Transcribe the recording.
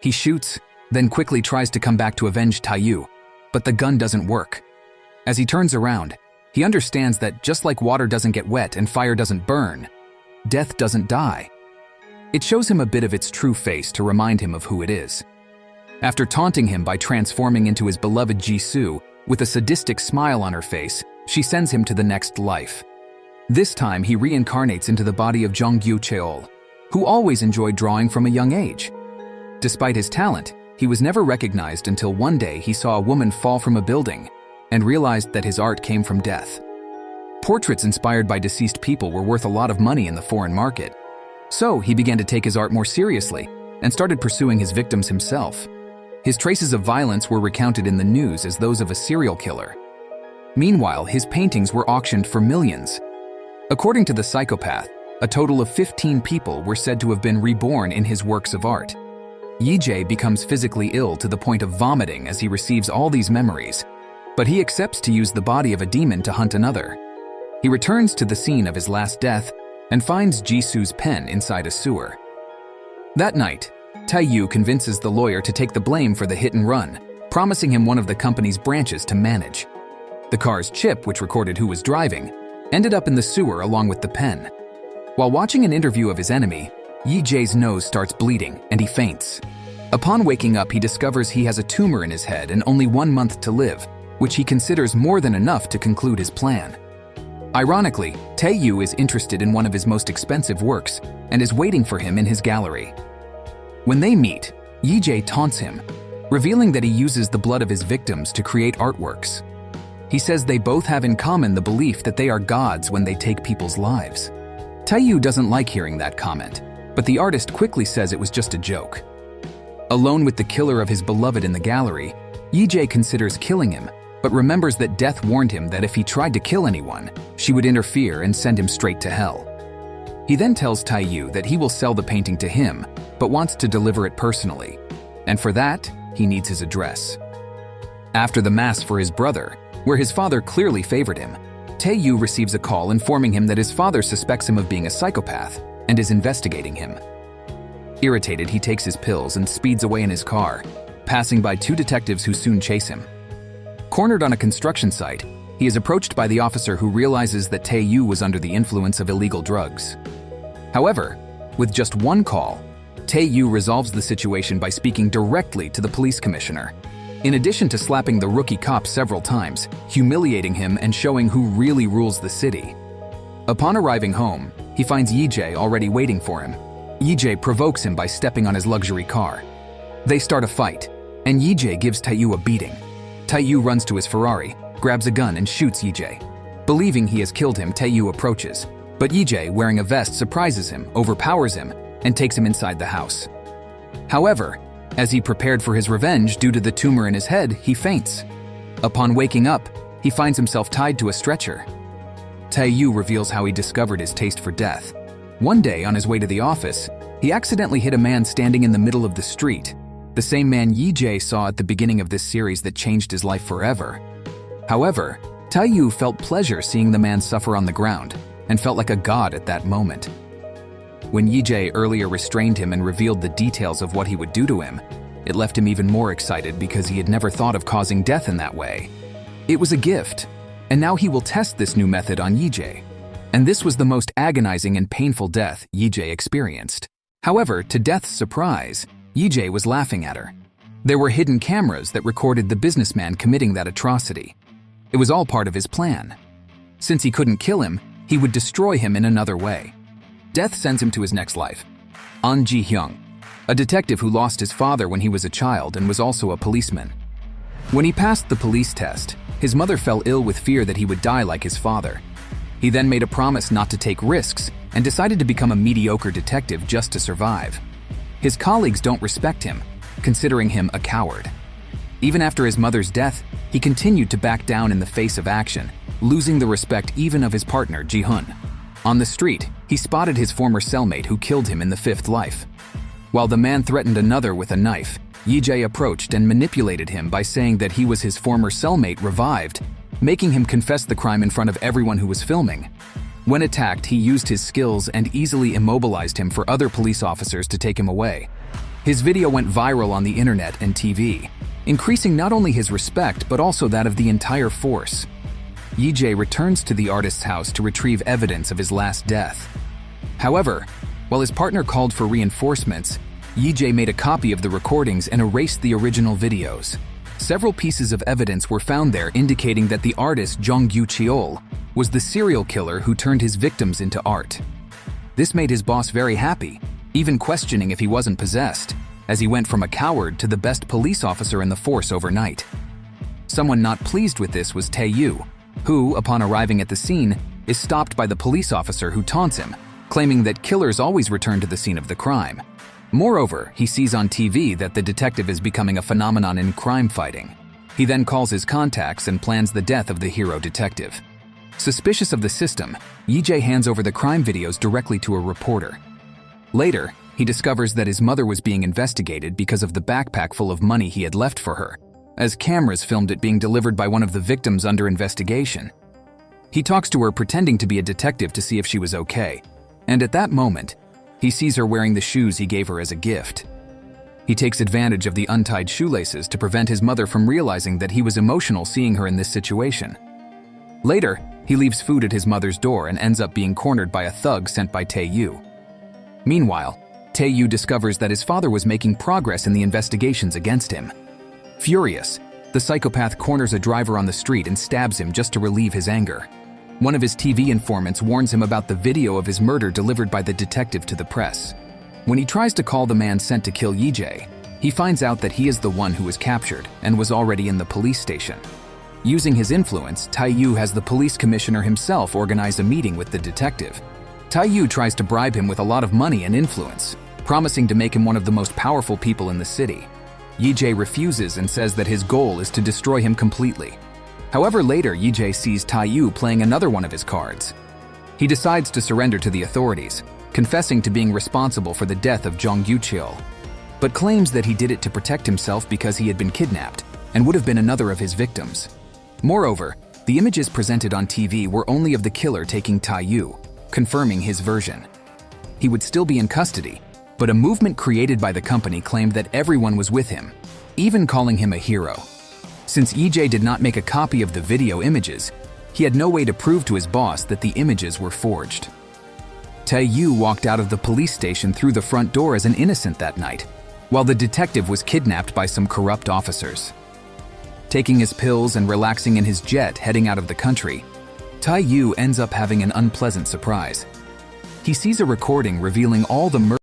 He shoots, then quickly tries to come back to avenge Taiyu, but the gun doesn't work. As he turns around, he understands that just like water doesn't get wet and fire doesn't burn, death doesn't die. It shows him a bit of its true face to remind him of who it is. After taunting him by transforming into his beloved Jisoo, with a sadistic smile on her face, she sends him to the next life. This time, he reincarnates into the body of Jonggyu Cheol, who always enjoyed drawing from a young age. Despite his talent, he was never recognized until one day he saw a woman fall from a building and realized that his art came from death. Portraits inspired by deceased people were worth a lot of money in the foreign market. So he began to take his art more seriously and started pursuing his victims himself. His traces of violence were recounted in the news as those of a serial killer. Meanwhile, his paintings were auctioned for millions. According to the psychopath, a total of 15 people were said to have been reborn in his works of art. Yi-jae becomes physically ill to the point of vomiting as he receives all these memories, but he accepts to use the body of a demon to hunt another. He returns to the scene of his last death and finds Jisoo's pen inside a sewer. That night, Taiyu convinces the lawyer to take the blame for the hit and run, promising him one of the company's branches to manage. The car's chip, which recorded who was driving, ended up in the sewer along with the pen. While watching an interview of his enemy, Yi-jae's nose starts bleeding and he faints. Upon waking up, he discovers he has a tumor in his head and only 1 month to live, which he considers more than enough to conclude his plan. Ironically, Taiyu is interested in one of his most expensive works and is waiting for him in his gallery. When they meet, Yi-jae taunts him, revealing that he uses the blood of his victims to create artworks. He says they both have in common the belief that they are gods when they take people's lives. Taiyu doesn't like hearing that comment, but the artist quickly says it was just a joke. Alone with the killer of his beloved in the gallery, Yi-jae considers killing him, but remembers that Death warned him that if he tried to kill anyone, she would interfere and send him straight to hell. He then tells Taiyu that he will sell the painting to him, but wants to deliver it personally, and for that, he needs his address. After the mass for his brother, where his father clearly favored him, Taiyu receives a call informing him that his father suspects him of being a psychopath and is investigating him. Irritated, he takes his pills and speeds away in his car, passing by 2 detectives who soon chase him. Cornered on a construction site, he is approached by the officer who realizes that Taiyu was under the influence of illegal drugs. However, with just 1 call, Taiyu resolves the situation by speaking directly to the police commissioner. In addition to slapping the rookie cop several times, humiliating him and showing who really rules the city. Upon arriving home, he finds Yi-jae already waiting for him. Yi-jae provokes him by stepping on his luxury car. They start a fight, and Yi-jae gives Taiyu a beating. Taiyu runs to his Ferrari, grabs a gun and shoots Yi-jae. Believing he has killed him, Taiyu approaches, but Yi-jae, wearing a vest, surprises him, overpowers him, and takes him inside the house. However, as he prepared for his revenge due to the tumor in his head, he faints. Upon waking up, he finds himself tied to a stretcher. Taiyu reveals how he discovered his taste for death. One day, on his way to the office, he accidentally hit a man standing in the middle of the street, the same man Yi-jae saw at the beginning of this series that changed his life forever. However, Taiyu felt pleasure seeing the man suffer on the ground and felt like a god at that moment. When Yi-jae earlier restrained him and revealed the details of what he would do to him, it left him even more excited because he had never thought of causing death in that way. It was a gift, and now he will test this new method on Yi-jae. And this was the most agonizing and painful death Yi-jae experienced. However, to Death's surprise, Yi-jae was laughing at her. There were hidden cameras that recorded the businessman committing that atrocity. It was all part of his plan. Since he couldn't kill him, he would destroy him in another way. Death sends him to his next life. An Ji-hyung, a detective who lost his father when he was a child and was also a policeman. When he passed the police test, his mother fell ill with fear that he would die like his father. He then made a promise not to take risks and decided to become a mediocre detective just to survive. His colleagues don't respect him, considering him a coward. Even after his mother's death, he continued to back down in the face of action, losing the respect even of his partner, Ji-hun. On the street, he spotted his former cellmate who killed him in the 5th life. While the man threatened another with a knife, Yi-jae approached and manipulated him by saying that he was his former cellmate revived, making him confess the crime in front of everyone who was filming. When attacked, he used his skills and easily immobilized him for other police officers to take him away. His video went viral on the internet and TV, increasing not only his respect but also that of the entire force. Yi returns to the artist's house to retrieve evidence of his last death. However, while his partner called for reinforcements, Yi made a copy of the recordings and erased the original videos. Several pieces of evidence were found there indicating that the artist Jong Yu-cheol was the serial killer who turned his victims into art. This made his boss very happy, even questioning if he wasn't possessed, as he went from a coward to the best police officer in the force overnight. Someone not pleased with this was Tae-yu, who, upon arriving at the scene, is stopped by the police officer who taunts him, claiming that killers always return to the scene of the crime. Moreover, he sees on TV that the detective is becoming a phenomenon in crime fighting. He then calls his contacts and plans the death of the hero detective. Suspicious of the system, Yi hands over the crime videos directly to a reporter. Later, he discovers that his mother was being investigated because of the backpack full of money he had left for her, as cameras filmed it being delivered by one of the victims under investigation. He talks to her pretending to be a detective to see if she was okay, and at that moment, he sees her wearing the shoes he gave her as a gift. He takes advantage of the untied shoelaces to prevent his mother from realizing that he was emotional seeing her in this situation. Later, he leaves food at his mother's door and ends up being cornered by a thug sent by Tae-yu. Meanwhile, Tae-yu discovers that his father was making progress in the investigations against him. Furious, the psychopath corners a driver on the street and stabs him just to relieve his anger. One of his TV informants warns him about the video of his murder delivered by the detective to the press. When he tries to call the man sent to kill Yi, he finds out that he is the one who was captured and was already in the police station. Using his influence, Tae-yu has the police commissioner himself organize a meeting with the detective. Tae-yu tries to bribe him with a lot of money and influence, promising to make him one of the most powerful people in the city. Yi refuses and says that his goal is to destroy him completely. However, later Yi sees Tae-yu playing another one of his cards. He decides to surrender to the authorities, confessing to being responsible for the death of Jong Yu-cheol, but claims that he did it to protect himself because he had been kidnapped and would have been another of his victims. Moreover, the images presented on TV were only of the killer taking Tae-yu, confirming his version. He would still be in custody, but a movement created by the company claimed that everyone was with him, even calling him a hero. Since Yi did not make a copy of the video images, he had no way to prove to his boss that the images were forged. Tae-yu walked out of the police station through the front door as an innocent that night, while the detective was kidnapped by some corrupt officers. Taking his pills and relaxing in his jet heading out of the country, Tae-yu ends up having an unpleasant surprise. He sees a recording revealing all the murder